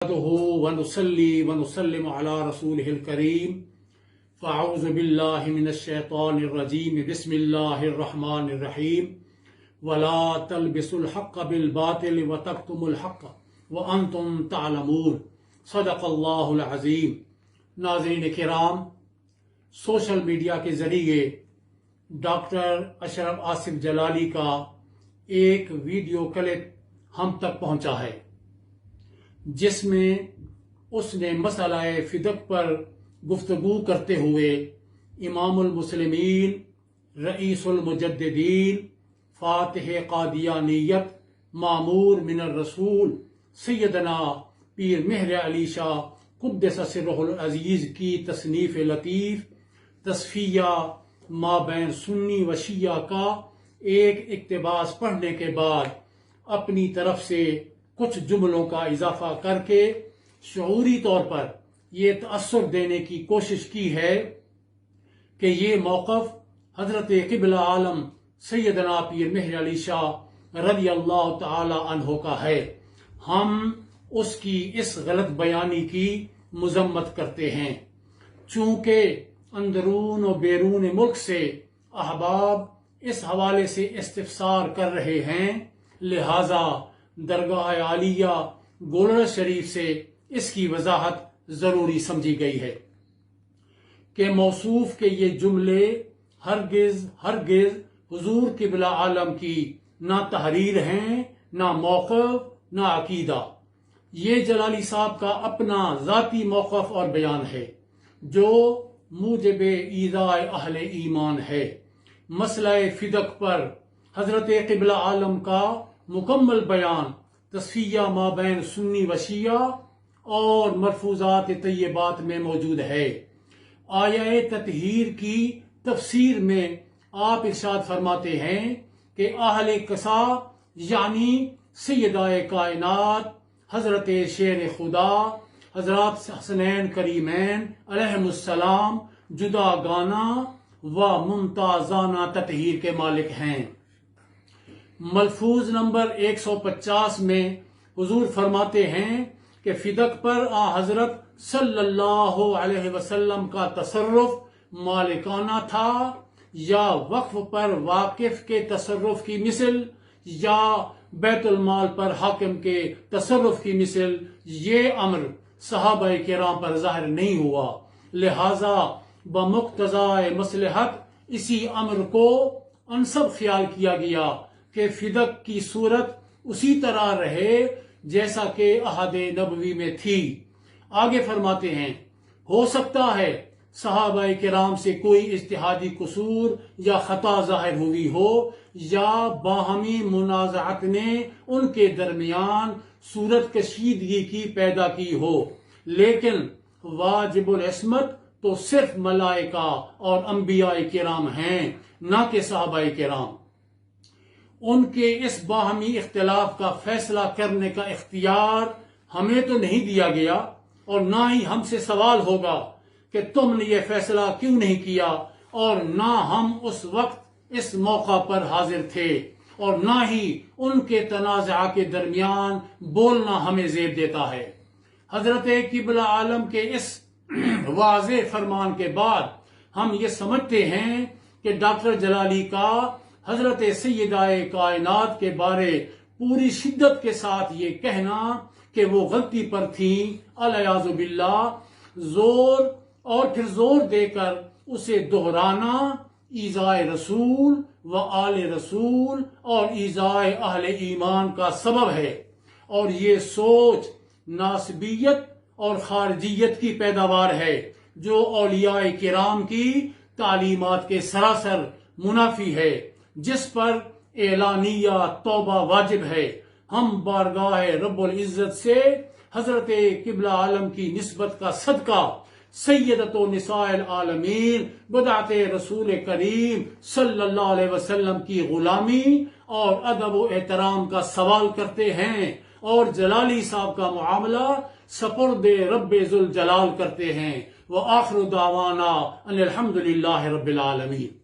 ونصلي ونسلم على رسوله الكريم فأعوذ بالله من الشيطان الرجيم بسم الله الرحمن الرحيم ولا تلبسوا الحق بالباطل وتكتموا الحق وأنتم تعلمون صدق اللہ العظیم۔ ناظرین کرام، سوشل میڈیا کے ذریعے ڈاکٹر اشرف آصف جلالی کا ایک ویڈیو کلپ ہم تک پہنچا ہے، جس میں اس نے مسئلہ فدق پر گفتگو کرتے ہوئے امام المسلمین، رئیس المجددین، فاتح قادیانیت، معمور من الرسول سیدنا پیر مہر علی شاہ قدس سرہ العزیز کی تصنیف لطیف تصفیہ ما بین سنی و شیعہ کا ایک اقتباس پڑھنے کے بعد اپنی طرف سے کچھ جملوں کا اضافہ کر کے شعوری طور پر یہ تأثر دینے کی کوشش کی ہے کہ یہ موقف حضرت قبلہ عالم سیدنا پیر مہر علی شاہ رضی اللہ تعالی عنہ کا ہے۔ ہم اس کی اس غلط بیانی کی مذمت کرتے ہیں۔ چونکہ اندرون و بیرون ملک سے احباب اس حوالے سے استفسار کر رہے ہیں، لہذا درگاہ عالیہ گولڑ شریف سے اس کی وضاحت ضروری سمجھی گئی ہے کہ موصوف کے یہ جملے ہرگز حضور قبلہ عالم کی نہ تحریر ہیں، نہ موقف، نہ عقیدہ۔ یہ جلالی صاحب کا اپنا ذاتی موقف اور بیان ہے جو موجب ایذاء اہل ایمان ہے۔ مسئلہ فدق پر حضرت قبلہ عالم کا مکمل بیان تصفیہ ما بین سنی و شیعہ اور مرفوضات طیبات میں موجود ہے۔ آیہ تطہیر کی تفسیر میں آپ ارشاد فرماتے ہیں کہ اہل قصا یعنی سیدہ کائنات حضرت شیر خدا حضرات حسنین کریمین علیہم السلام جدا گانا و ممتازانہ تطہیر کے مالک ہیں۔ ملفوظ نمبر 150 میں حضور فرماتے ہیں کہ فدق پر حضرت صلی اللہ علیہ وسلم کا تصرف مالکانہ تھا، یا وقف پر واقف کے تصرف کی مثل، یا بیت المال پر حاکم کے تصرف کی مثل۔ یہ امر صحابہ کرام پر ظاہر نہیں ہوا، لہذا بمقتضائے مصلحت اسی امر کو انسب خیال کیا گیا کہ فدق کی صورت اسی طرح رہے جیسا کہ عہد نبوی میں تھی۔ آگے فرماتے ہیں، ہو سکتا ہے صحابہ کرام سے کوئی اجتہادی قصور یا خطا ظاہر ہوئی ہو، یا باہمی منازعت نے ان کے درمیان صورت کشیدگی کی پیدا کی ہو، لیکن واجب العصمت تو صرف ملائکہ اور انبیاء کرام ہیں، نہ کہ صحابہ کرام۔ ان کے اس باہمی اختلاف کا فیصلہ کرنے کا اختیار ہمیں تو نہیں دیا گیا، اور نہ ہی ہم سے سوال ہوگا کہ تم نے یہ فیصلہ کیوں نہیں کیا، اور نہ ہم اس وقت اس موقع پر حاضر تھے، اور نہ ہی ان کے تنازع کے درمیان بولنا ہمیں زیب دیتا ہے۔ حضرت قبلہ عالم کے اس واضح فرمان کے بعد ہم یہ سمجھتے ہیں کہ ڈاکٹر جلالی کا حضرت سیدہ کائنات کے بارے پوری شدت کے ساتھ یہ کہنا کہ وہ غلطی پر تھیں الیاذ باللہ، زور اور پھر زور دے کر اسے دہرانا ایذاء رسول و آل رسول اور ایذاء اہل ایمان کا سبب ہے، اور یہ سوچ ناسبیت اور خارجیت کی پیداوار ہے جو اولیاء کرام کی تعلیمات کے سراسر منافی ہے، جس پر اعلانیہ توبہ واجب ہے۔ ہم بارگاہ رب العزت سے حضرت قبلہ عالم کی نسبت کا صدقہ سیدۃ نساء العالمین بدعت رسول کریم صلی اللہ علیہ وسلم کی غلامی اور ادب و احترام کا سوال کرتے ہیں، اور جلالی صاحب کا معاملہ سپرد رب ذوالجلال کرتے ہیں۔ وآخر دعوانا ان الحمد للہ رب العالمین۔